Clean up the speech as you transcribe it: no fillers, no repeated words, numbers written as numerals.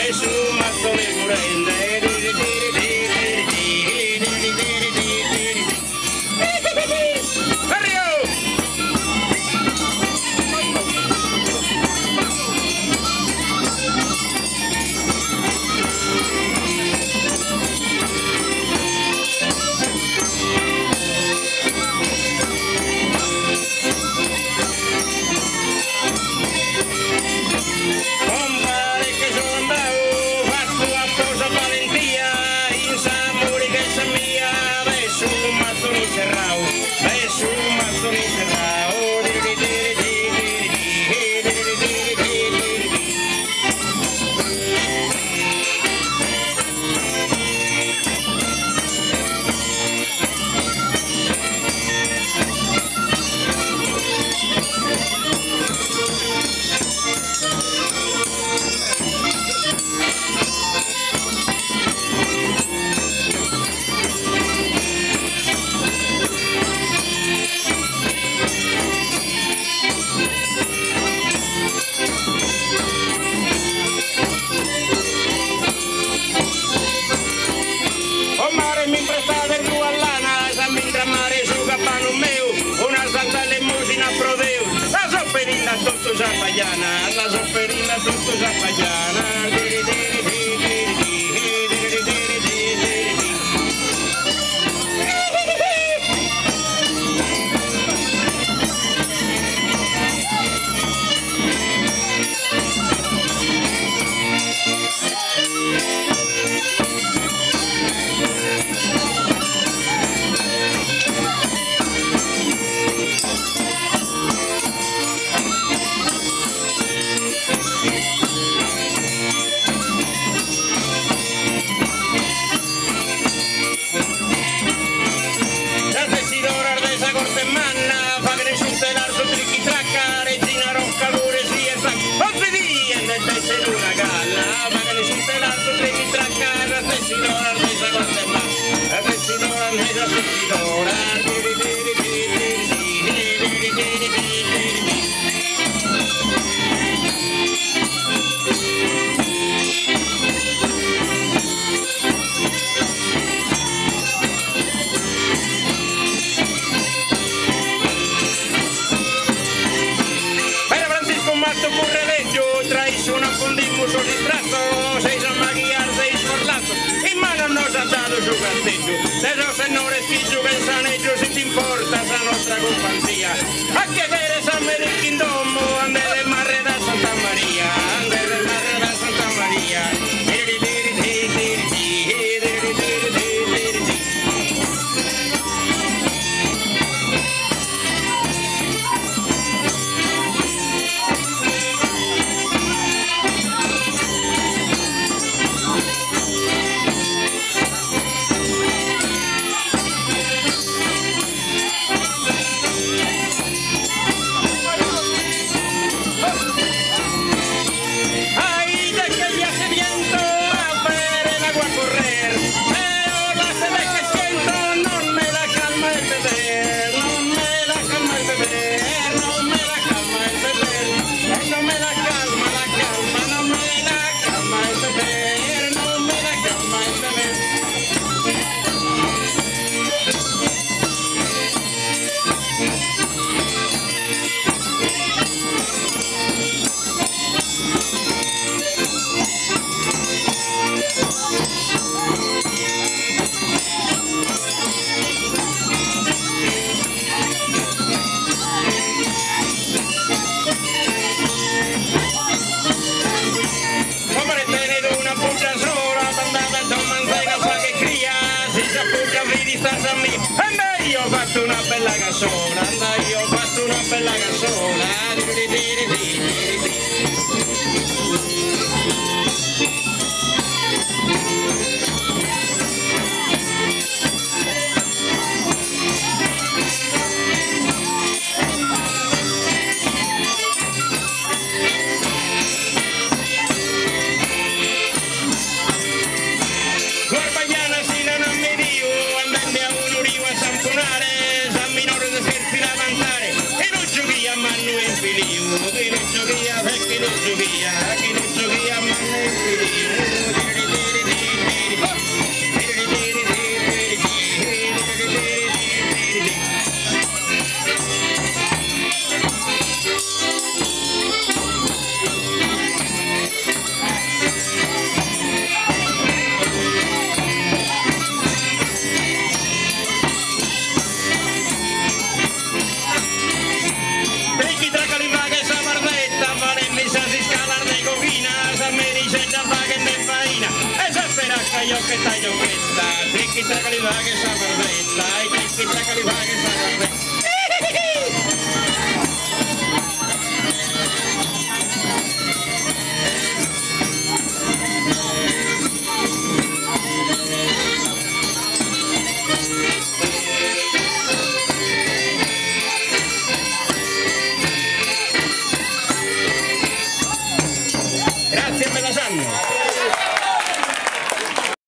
Es un mazzo de curende. Tutto Zappagliana, la sofferina tutto Zappagliana. De esos señores que jugan san ellos si te importa esa nuestra compañía. A que ver esa Medellín-Domo, ande de Marreda Santa María, ande de Marreda Santa María. cassola, anda io ho fatto una bella cassola. Guarbagliana si la non mi dio, andando a un urivo a sampunare, San Minore di scherzi da vantare, e non giochi a mano in filio, che non giochi a perché non giochi a mano in filio. Io che taglio questa, tricky tracali va che sa barbetta, i tricky tracali va che sa barbetta. Grazie, me la sanno.